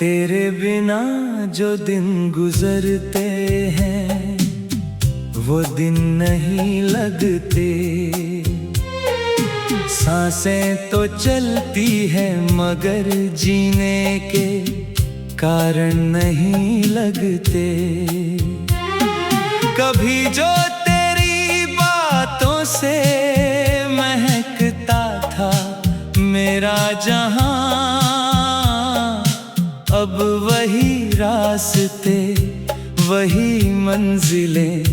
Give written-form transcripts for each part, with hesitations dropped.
तेरे बिना जो दिन गुजरते हैं वो दिन नहीं लगते। सांसें तो चलती है मगर जीने के कारण नहीं लगते। कभी जो तेरी बातों से महकता था मेरा जहां, अब वही रास्ते वही मंजिलें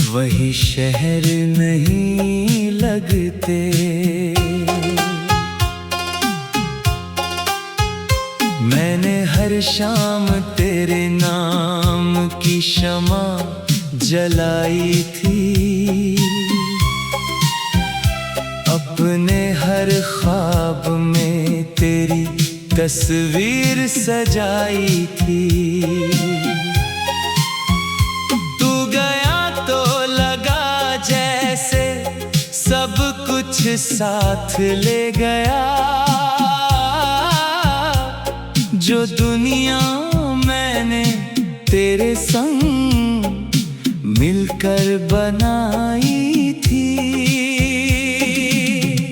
वही शहर नहीं लगते। मैंने हर शाम तेरे नाम की शमा जलाई थी, अपने हर ख्वाब में तेरी तस्वीर सजाई थी। तू गया तो लगा जैसे सब कुछ साथ ले गया। जो दुनिया मैंने तेरे संग मिलकर बनाई थी,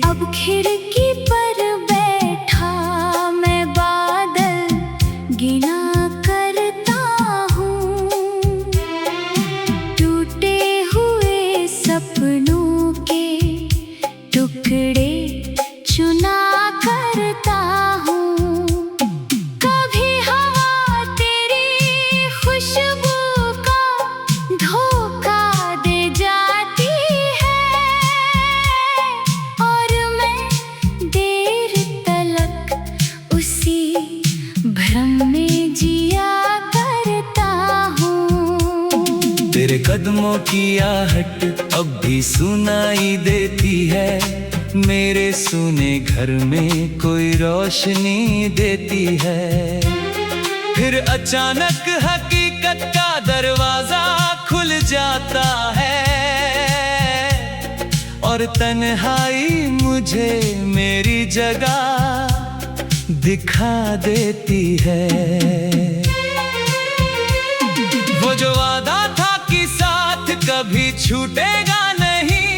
अब खिड़की पर बैठा मैं बादल गिना करता हूँ। टूटे हुए सपनों के टुकड़े चुना करता हूँ। कभी हवा तेरी खुशबू का धोखा दे जाती है और मैं देर तलक उसी भ्रम में जिया करता हूँ। तेरे कदमों की आहट अब भी सुनाई देती है, मेरे सुने घर में कोई रोशनी देती है। फिर अचानक हकीकत का दरवाजा खुल जाता है और तन्हाई मुझे मेरी जगह दिखा देती है। वो जो वादा था कि साथ कभी छूटेगा नहीं,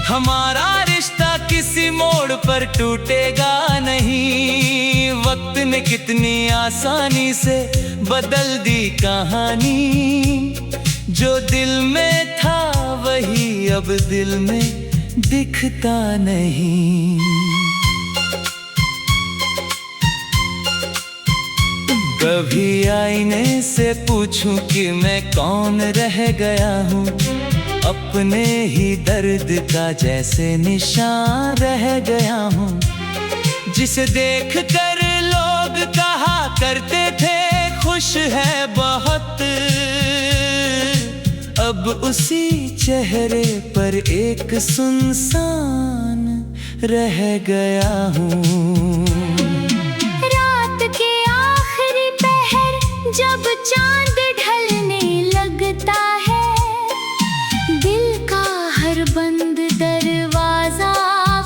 हमारा रिश्ता किसी मोड़ पर टूटेगा नहीं। वक्त ने कितनी आसानी से बदल दी कहानी, जो दिल में था वही अब दिल में दिखता नहीं। कभी आईने से पूछूं कि मैं कौन रह गया हूँ, अपने ही दर्द का जैसे निशान रह गया हूँ। जिसे देख कर लोग कहा करते थे खुश है बहुत, अब उसी चेहरे पर एक सुनसान रह गया हूँ। रात के आखिरी पहर जब चांद ढलने लगता है, दिल का हर बंद दरवाजा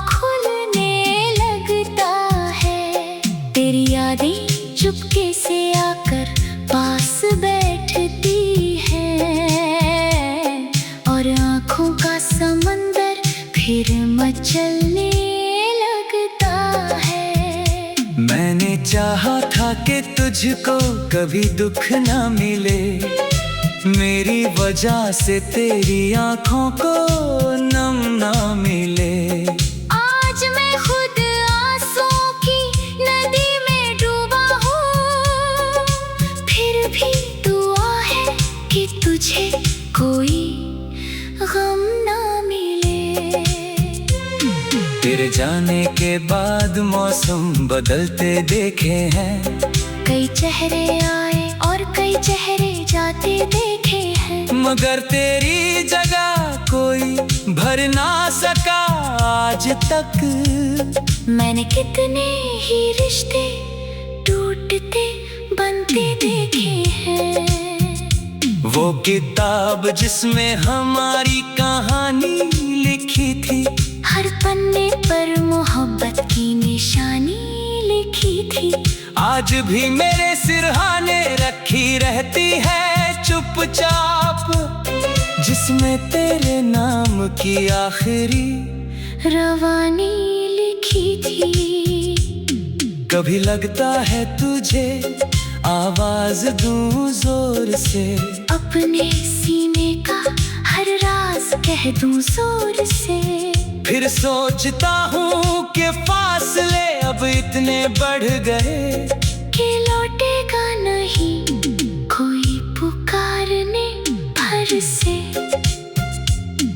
खुलने लगता है। तेरी यादें चुपके से आकर पास बैठती हैं और आँखों का समंदर फिर मचलने लगता है। मैंने चाहा था कि तुझको कभी दुख ना मिले, मेरी वजह से तेरी आँखों को नम ना मिले। आज मैं खुद आंसुओं की नदी में डूबा हूँ, फिर भी दुआ है कि तुझे कोई गम ना मिले। तेरे जाने के बाद मौसम बदलते देखे हैं, कई चेहरे आए और कई चेहरे जाते देखे हैं, मगर तेरी जगह कोई भर ना सका आज तक। मैंने कितने ही रिश्ते टूटते बनते देखे हैं। वो किताब जिसमें हमारी कहानी लिखी थी, हर पन्ने पर मोहब्बत की निशानी लिखी थी। आज भी मेरे सिरहाने रखी रहती है चुपचाप, जिसमें तेरे नाम की आखिरी रवानी लिखी थी। कभी लगता है तुझे आवाज दूं जोर से, अपने सीने का हर राज कह दूं जोर से। फिर सोचता हूँ कि फासले अब इतने बढ़ गए कि लौटेगा नहीं कोई पुकारने भर से।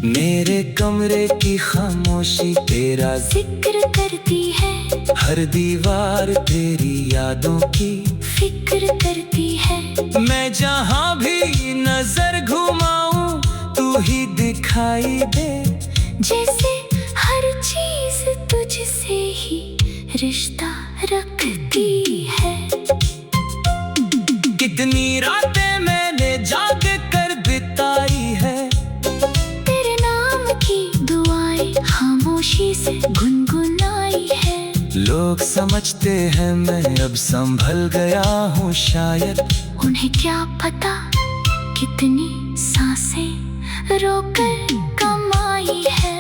मेरे कमरे की खामोशी तेरा जिक्र करती है, हर दीवार तेरी यादों की फिक्र करती है। मैं जहाँ भी नजर घुमाऊं तू ही दिखाई दे, जैसे हर चीज तुझसे ही रिश्ता रखती है। कितनी रातें मैंने जाग कर बिताई है, तेरे नाम की दुआएं खामोशी से गुनगुनाई है। लोग समझते हैं मैं अब संभल गया हूँ शायद, उन्हें क्या पता कितनी सांसें रोकर कमाई है।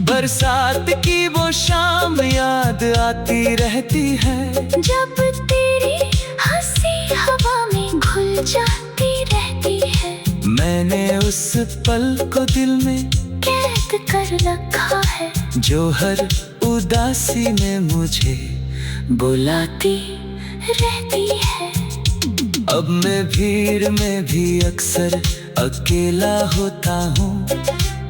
बरसात की वो शाम याद आती रहती है, जब तेरी हंसी हवा में घुल जाती रहती है। मैंने उस पल को दिल में कैद कर रखा है, जो हर उदासी में मुझे बुलाती रहती है। अब मैं भीड़ में भी अक्सर अकेला होता हूँ,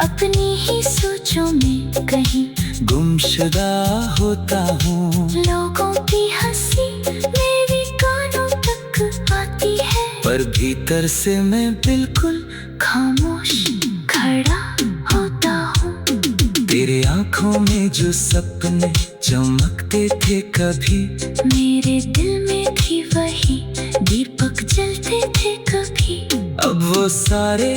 अपनी ही सोचों में कहीं गुमशुदा होता हूँ। लोगों की हंसी मेरी कानों तक आती है, पर भीतर से मैं बिल्कुल खामोश खड़ा होता हूँ। तेरे आँखों में जो सपने चमकते थे कभी, मेरे दिल में भी वही दीपक जलते थे कभी। अब वो सारे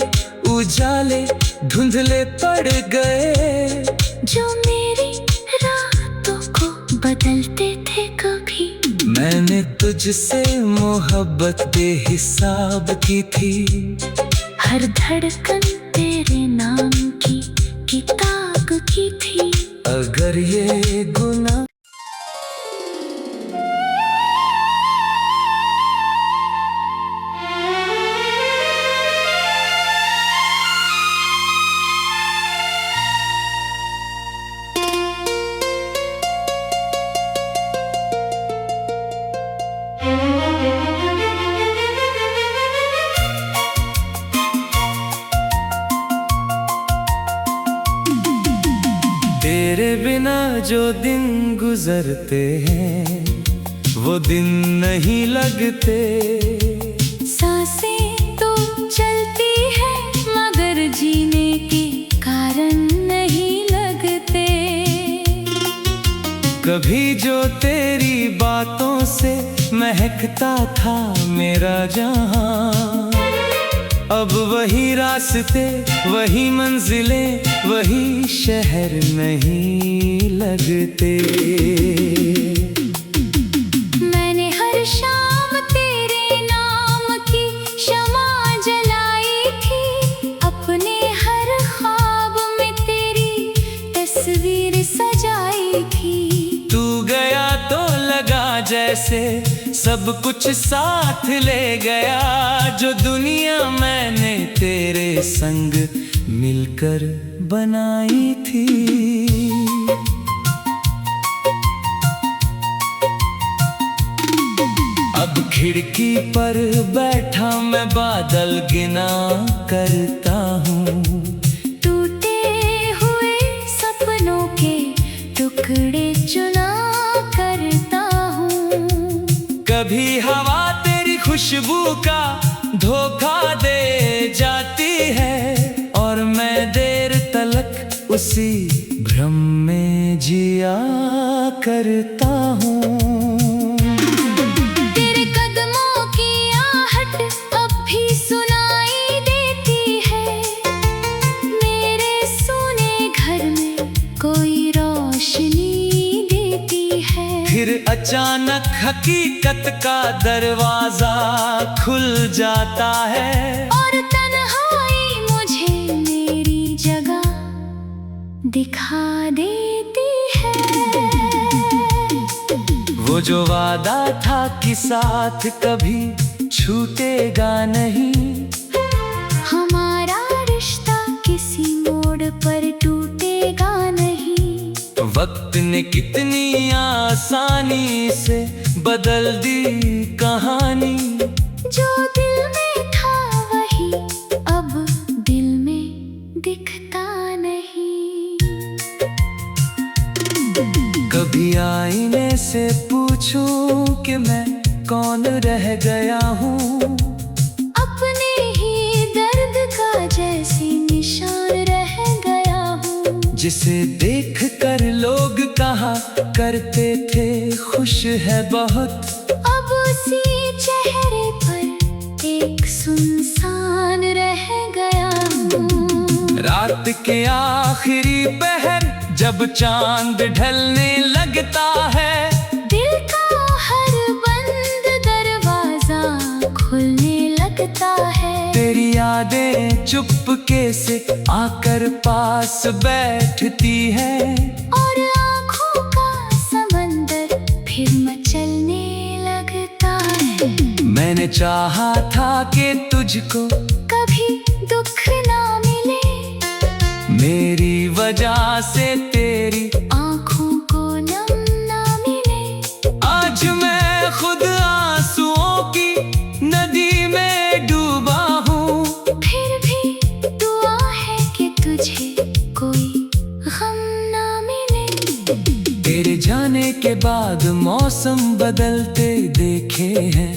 उजाले धुंधले पड़ गए, जो मेरी रातों को बदलते थे कभी। मैंने तुझसे मोहब्बत बेहिसाब की थी, हर धड़कन तेरे नाम की किताब की थी। अगर ये गुनाह तेरे बिना जो दिन गुजरते हैं वो दिन नहीं लगते। सांसें तो चलती है मगर जीने के कारण नहीं लगते। कभी जो तेरी बातों से महकता था मेरा जहां, अब वही रास्ते वही मंजिलें वही शहर नहीं लगते। मैंने हर शाम तेरे नाम की शमा जलाई थी, अपने हर ख्वाब में तेरी तस्वीर सजाई थी। तू गया तो लगा जैसे सब कुछ साथ ले गया, जो दुनिया मैंने तेरे संग मिलकर बनाई थी। अब खिड़की पर बैठा मैं बादल गिना करता हूँ, टूटे हुए सपनों के टुकड़े चुना करता हूँ। कभी हवा तेरी खुशबू का धोखा दे जाती है, और मैं देर तलक उसी भ्रम में जिया करता हूँ। तेरे कदमों की आहट अब भी सुनाई देती है, मेरे सोने घर में कोई रोशनी देती है। फिर अचानक हकीकत का दरवाजा खुल जाता है और तन्हाई मुझे मेरी जगह दिखा देती है। वो जो वादा था कि साथ कभी छूटेगा नहीं, हमारा रिश्ता किसी मोड़ पर टूटेगा नहीं। वक्त ने कितनी आसानी से बदल दी कहानी, जो दिल में था वही अब दिल में दिखता नहीं। कभी आईने से पूछूं कि मैं कौन रह गया हूँ, अपने ही दर्द का जैसे निशान रह गया हूँ। जिसे देख कर लोग कहा करते थे खुश है बहुत, अब उसी चेहरे पर एक सुनसान रह गया हूँ। रात के आखिरी पहर जब चांद ढलने लगता है, दिल का हर बंद दरवाजा खुलने लगता है। तेरी यादें चुपके से आकर पास बैठती है और आँखों का समंदर फिर मचलने लगता है। मैंने चाहा था कि तुझको कभी दुख ना मिले, मेरी वजह से तेरी आँखों को नम ना मिले। आज मैं खुद आंसुओं की नदी में डूबा हूँ, फिर भी दुआ है कि तुझे कोई गम ना मिले। तेरे जाने के बाद मौसम बदलते देखे हैं,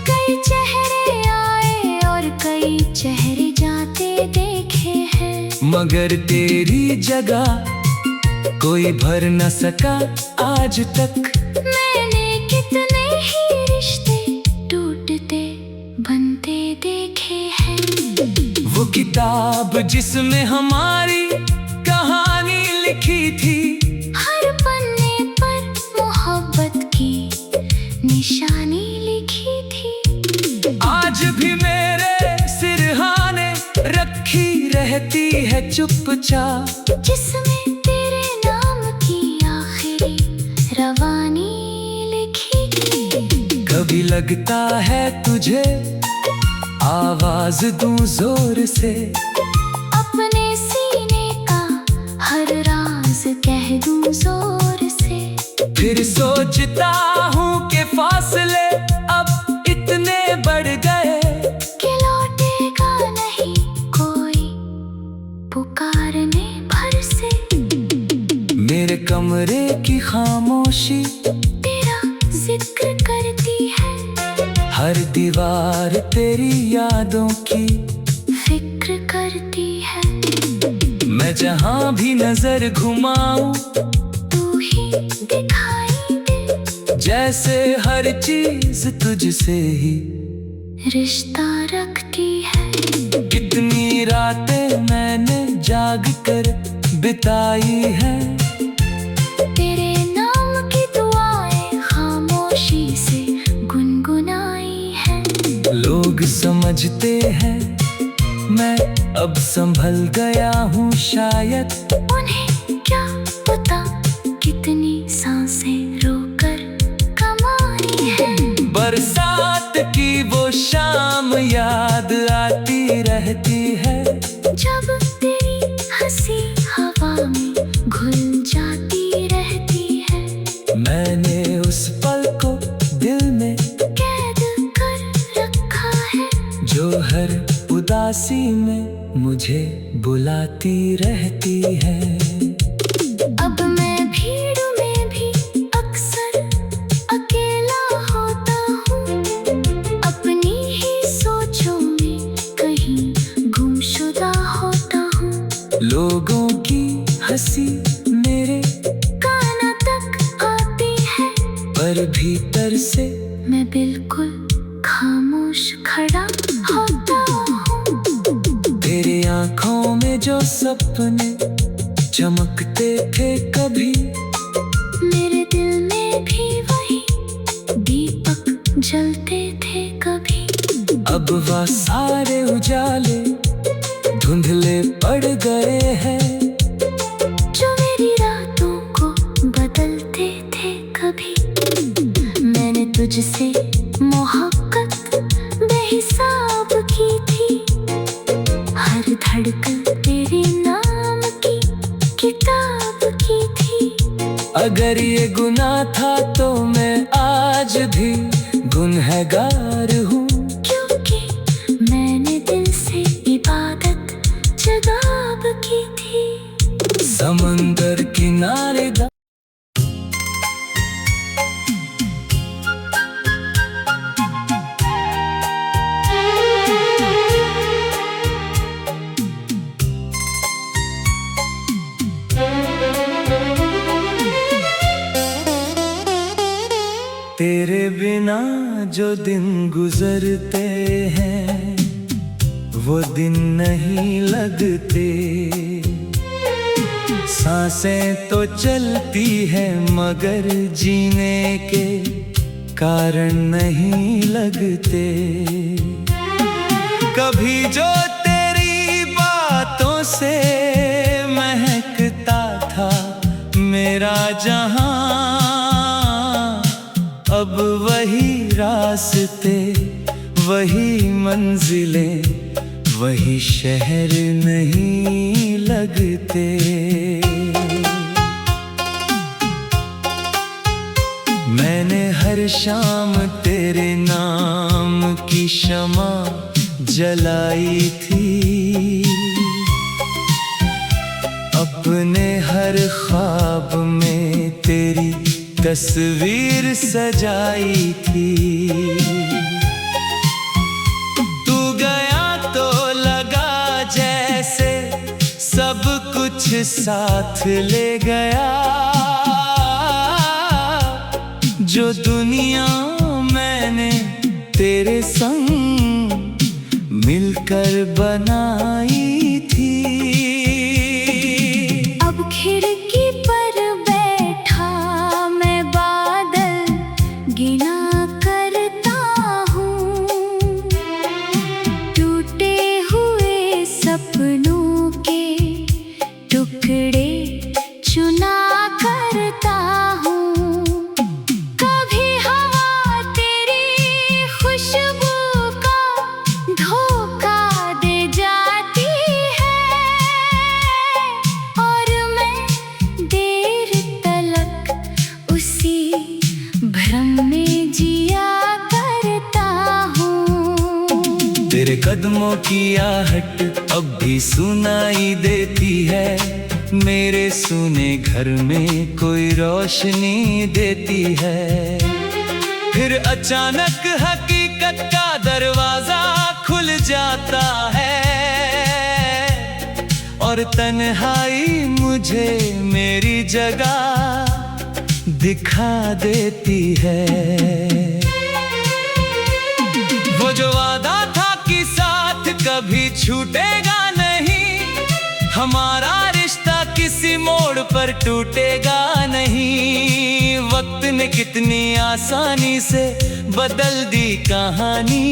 कई चेहरे आए और कई चेहरे जाते देखे हैं। मगर तेरी जगह कोई भर न सका आज तक। मैंने कितने ही रिश्ते टूटते बनते देखे हैं। वो किताब जिसमें हमारी कहानी लिखी थी, हर पन्ने पर मोहब्बत की निशानी लिखी थी। आज भी मेरे सिरहाने रखी रहती है चुपचाप, जिसमें तेरे नाम की आखिरी रवानी लिखी थी। कभी लगता है तुझे आवाज दूं जोर से, अपने सीने का हर राज कह दूं जोर से। फिर सोचता हूँ कि फासले अब इतने बढ़ गए कि लौटेगा नहीं कोई पुकारने भर से। मेरे कमरे की खामोशी तेरा जिक्र करती है, हर दीवार तेरी यादों की फिक्र करती है। मैं जहाँ भी नजर घुमाऊं तू ही दिखाई दे, जैसे हर चीज तुझसे ही रिश्ता रखती है। कितनी रातें मैंने जाग कर बिताई है, तेरे नाम की दुआएं खामोशी से गुनगुनाई है। लोग समझते हैं मैं अब संभल गया हूँ शायद, उन्हें क्या पता कितनी सांसें रोकर कमाई है। बरसात की वो शाम याद आती रहती है, जब तेरी हंसी हवा में घुल जाती रहती है। मैंने उस पल को दिल में कैद कर रखा है, जो हर उदासी में मुझे बुलाती रहती है। अब मैं भीड़ में भी अक्सर अकेला होता हूँ, अपनी ही सोचों में कहीं गुमशुदा होता हूँ। लोगों की हंसी मेरे कानों तक आती है, पर भीतर से मैं बिल्कुल खामोश खड़ा होता हूँ। तेरी आंखों में जो सपने चमकते थे कभी, मेरे दिल सिवा सारे उजाले धुंधले पड़ गए हैं। जो मेरी रातों को बदलते थे कभी, मैंने तुझसे मोहब्बत बेहिसाब की थी। हर धड़कन तेरे नाम की किताब की थी। अगर ये गुनाह था तो मैं आज भी गुनहगार हूँ, क्योंकि मैंने दिल से इबादत जवाब की थी। समंदर किनारे तेरे बिना जो दिन गुजरते हैं वो दिन नहीं लगते। सांसें तो चलती है मगर जीने के कारण नहीं लगते। कभी जो तेरी बातों से महकता था मेरा जहां, अब वही रास्ते वही मंजिलें वही शहर नहीं लगते। मैंने हर शाम तेरे नाम की शमा जलाई थी। अपने हर ख्वाब में तेरी तस्वीर सजाई थी। तू गया तो लगा जैसे सब कुछ साथ ले गया। जो दुनिया मैंने तेरे संग मिलकर बनाई थी, अब खिड़की पर बैठा मैं बादल गिना करता हूँ। टूटे हुए सपनों के टुकड़े चुना करता हूँ। कभी हवा तेरी खुशबू का धोखा दे जाती है और मैं देर तलक उसी भ्रम में जिया करता हूँ। तेरे कदमों की आहट अब भी सुनाई देती है। मेरे सुने घर में कोई रोशनी देती है। फिर अचानक हकीकत का दरवाजा खुल जाता है और तन्हाई मुझे मेरी जगह दिखा देती है। वो जो वादा था कि साथ कभी छूटेगा नहीं, हमारा रिश्ता किसी मोड़ पर टूटेगा नहीं। वक्त ने कितनी आसानी से बदल दी कहानी।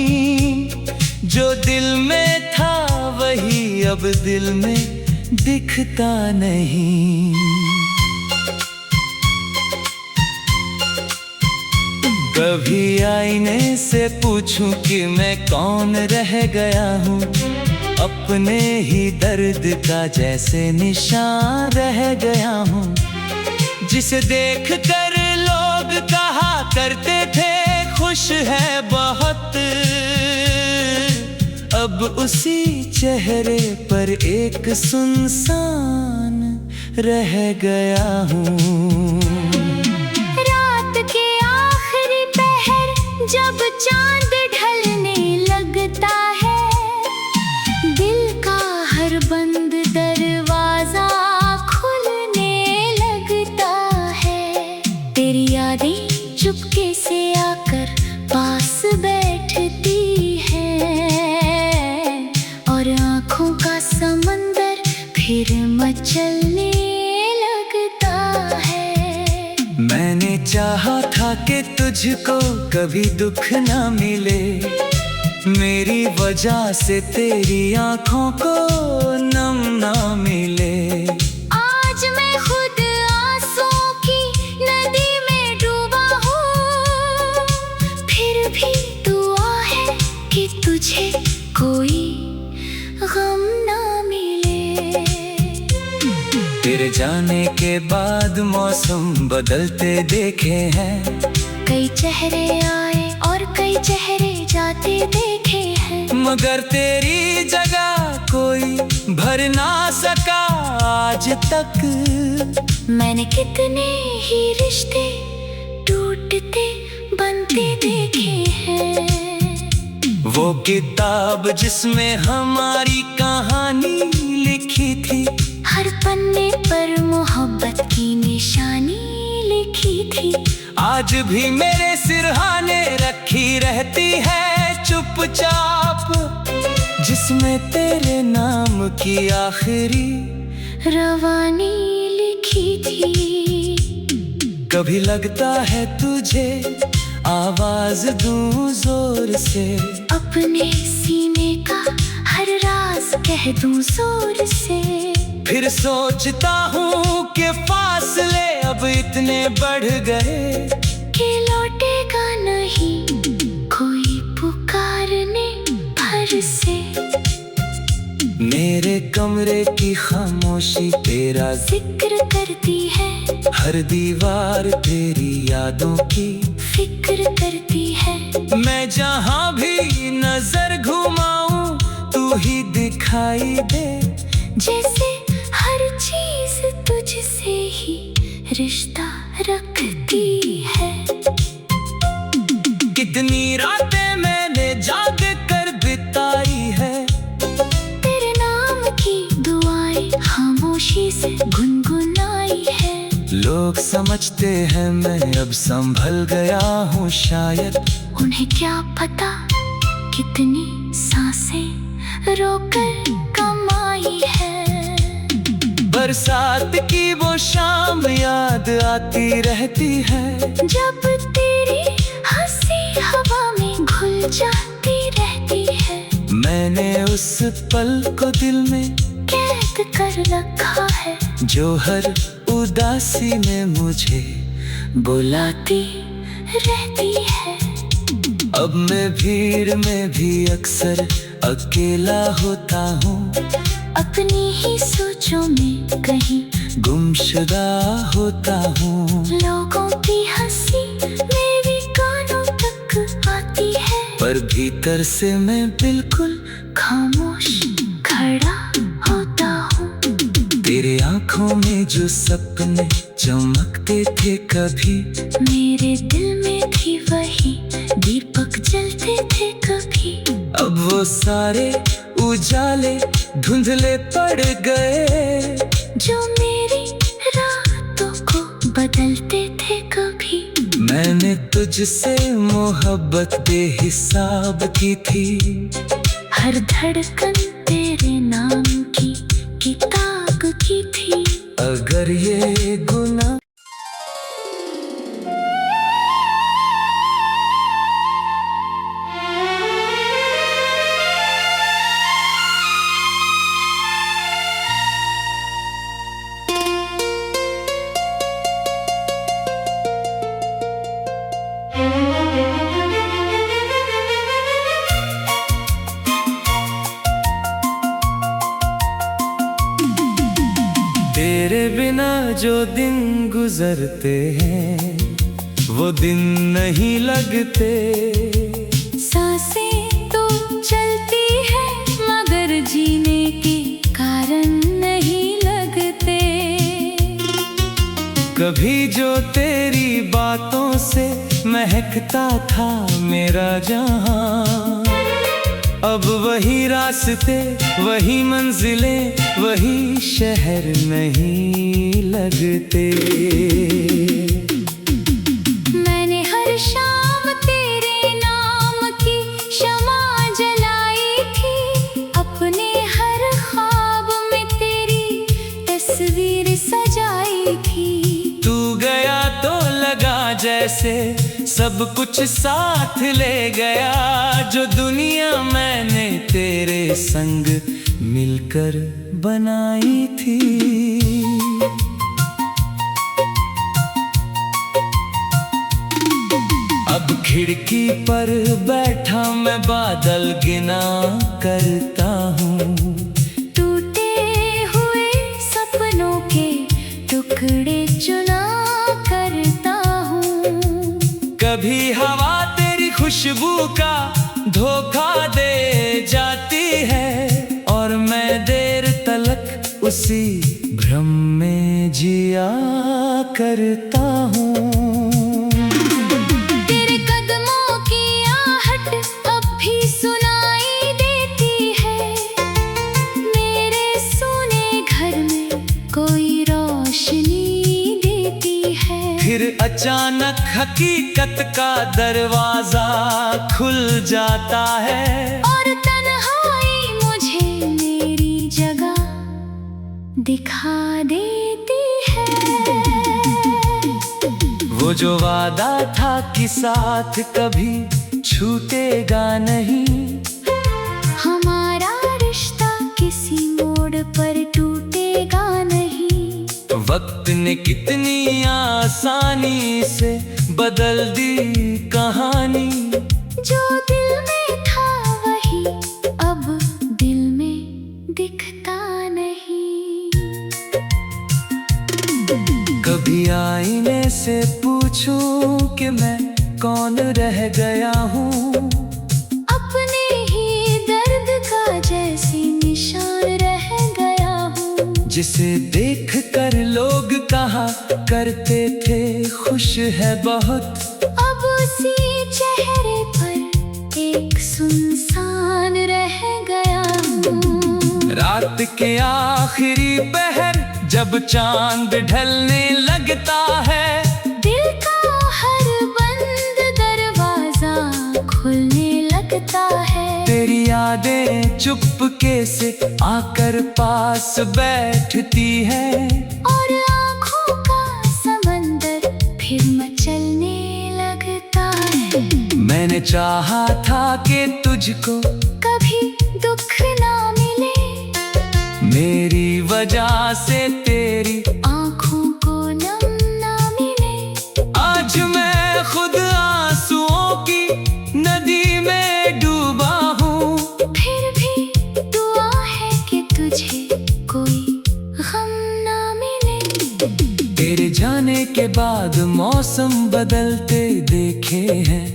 जो दिल में था वही अब दिल में दिखता नहीं। कभी आईने से पूछूं कि मैं कौन रह गया हूँ, अपने ही दर्द का जैसे निशान रह गया हूँ। जिसे देख कर लोग कहा करते थे खुश है बहुत, अब उसी चेहरे पर एक सुनसान रह गया हूँ। रात के आखिरी पहर जब चांद ढलने लगता है, दिल का हर बंद दरवाजा खुलने लगता है। तेरी यादें चुपके से आकर पास बैठती हैं और आँखों का समंदर फिर मचलने लगता है। मैंने चाहा था कि तुझको कभी दुख ना मिले, मेरी वजह से तेरी आंखों को नम ना मिले। आज मैं खुद आंसुओं की नदी में डूबा हूँ, फिर भी दुआ है कि तुझे कोई गम ना मिले। तेरे जाने के बाद मौसम बदलते देखे हैं, कई चेहरे आए और कई चेहरे जाते देखे हैं, मगर तेरी जगह कोई भर ना सका आज तक। मैंने कितने ही रिश्ते टूटते बनते देखे हैं। वो किताब जिसमें हमारी कहानी लिखी थी, हर पन्ने पर मोहब्बत की निशानी लिखी थी। आज भी मेरे सिरहाने रखी रहती है चुपचाप, जिसमें तेरे नाम की आखिरी रवानी लिखी थी। कभी लगता है तुझे आवाज दूं जोर से, अपने सीने का हर राज कह दूं जोर से। फिर सोचता हूँ कि फासले अब इतने बढ़ गए कि लौटेगा नहीं कोई पुकारने भर से। मेरे कमरे की खामोशी तेरा जिक्र करती है, हर दीवार तेरी यादों की फिक्र करती है। मैं जहाँ भी नजर घुमाऊं तू ही दिखाई दे, जैसे हर चीज तुझसे ही रिश्ता रखती है। कितनी रातें मैंने जाग कर बिताई है, तेरे नाम की दुआएं खामोशी से गुनगुनाई है। लोग समझते हैं मैं अब संभल गया हूँ शायद, उन्हें क्या पता कितनी सांसें रोकर कमाई है। बरसात की वो शाम याद आती रहती है, जब तेरी हंसी हवा में घुल जाती रहती है। मैंने उस पल को दिल में कैद कर रखा है, जो हर उदासी में मुझे बुलाती रहती है। अब मैं भीड़ में भी अक्सर अकेला होता हूँ, अपनी ही सोचों में कहीं गुमशुदा होता हूँ। लोगों की हंसी मेरी कानों तक आती है, पर भीतर से मैं बिल्कुल खामोश खड़ा होता हूँ। तेरे आंखों में जो सपने चमकते थे कभी, मेरे दिल में भी वही दीपक जलते थे कभी। अब वो सारे उजाले धुंधले पड़ गए, जो मेरी रातों को बदलते थे कभी। मैंने तुझसे मोहब्बत बेहिसाब की थी, हर धड़कन तेरे नाम की किताब की थी। अगर ये गुनाह तेरे बिना जो दिन गुजरते हैं वो दिन नहीं लगते। सांसें तो चलती है मगर जीने के कारण नहीं लगते। कभी जो तेरी बातों से महकता था मेरा जहां, अब वही रास्ते वही मंजिलें वही शहर नहीं लगते। मैंने हर शाम तेरे नाम की शमा जलाई थी, अपने हर ख्वाब में तेरी तस्वीर सजाई थी। तू गया तो लगा जैसे सब कुछ साथ ले गया। जो दुनिया मैंने तेरे संग मिलकर बनाई थी। अब खिड़की पर बैठा मैं बादल गिना करता हूँ। टूटे हुए सपनों के टुकड़े चुना करता हूँ। कभी हवा तेरी खुशबू का धोखा दे जाती है और मैं देर तलक उसी भ्रम में जिया करता हूँ। तेरे कदमों की आहट अब भी सुनाई देती है। मेरे सोने घर में कोई रोशनी देती है। फिर अचानक हकीकत का दरवाजा खुल जाता है और तन्हाई मुझे मेरी जगह दिखा देती है। वो जो वादा था कि साथ कभी छूटेगा नहीं, हमारा रिश्ता किसी मोड़ पर टूटेगा नहीं। वक्त ने कितनी आसानी से बदल दी कहानी। जो दिल में था वही अब दिल में दिखता नहीं। कभी आईने से पूछूं कि मैं कौन रह गया हूँ। अपने ही दर्द का जैसे निशान रह गया हूँ। जिसे देख कर लोग कहा करते थे खुश है बहुत। अब उसी चेहरे पर एक सुनसान रह गया हूँ। रात के आखिरी पहर जब चांद ढलने लगता है, दिल का हर बंद दरवाजा खुलने लगता है। तेरी यादें चुपके से आकर पास बैठती है और आँखों का समंदर फिर मचलने लगता है। मैंने चाहा था कि तुझको कभी दुख ना मिले, मेरी वजह से तेरी आँखों को नम ना मिले। आज मैं खुद आंसुओं की नदी में डूबा हूँ। फिर भी दुआ है कि तुझे कोई गम ना मिले। तेरे जाने के बाद मौसम बदलते देखे हैं।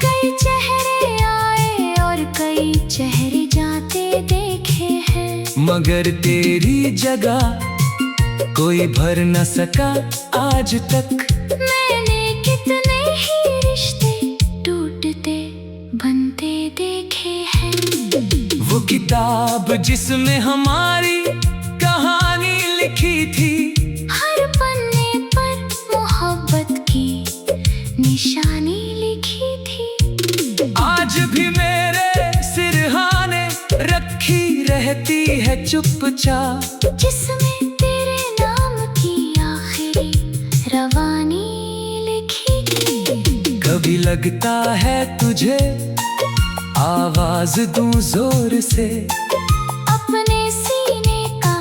कई चेहरे आए और कई चेहरे जाते देखे हैं। मगर तेरी जगह कोई भर न सका आज तक। मैंने कितने ही रिश्ते टूटते बनते देखे हैं। वो किताब जिसमें हमारी कहानी लिखी थी, हर पन्ने पर मोहब्बत की निशानी लिखी थी। आज भी मेरे सिरहाने रखी रहती है चुपचाप। जिसमें तेरे नाम की आखिरी रवानी लिखी थी। कभी लगता है तुझे आवाज दूं जोर से, अपने सीने का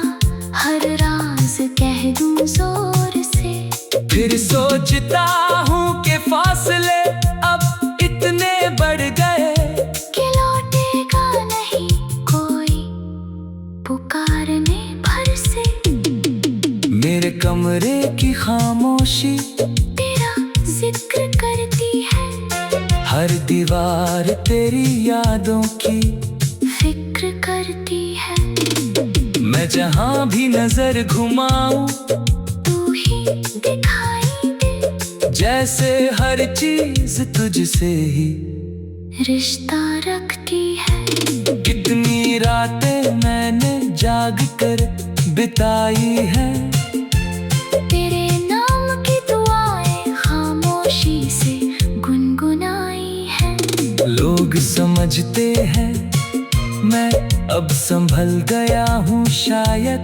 हर राज कह दूं जोर से। फिर सोचता हूँ कि फासले अब इतने बढ़ गए कि लौटेगा नहीं कोई पुकारने भर से। मेरे कमरे की खामोशी तेरा जिक्र करती है। हर दीवार तेरी यादों की फिक्र करती है। मैं जहाँ भी नजर घुमाऊं तू ही दिखाई दे। जैसे हर चीज तुझसे ही रिश्ता रखती है। कितनी रातें मैंने जाग कर बिताई है। तेरे नाम की दुआएं खामोशी से गुनगुनाई है। लोग समझते हैं मैं अब संभल गया हूँ शायद।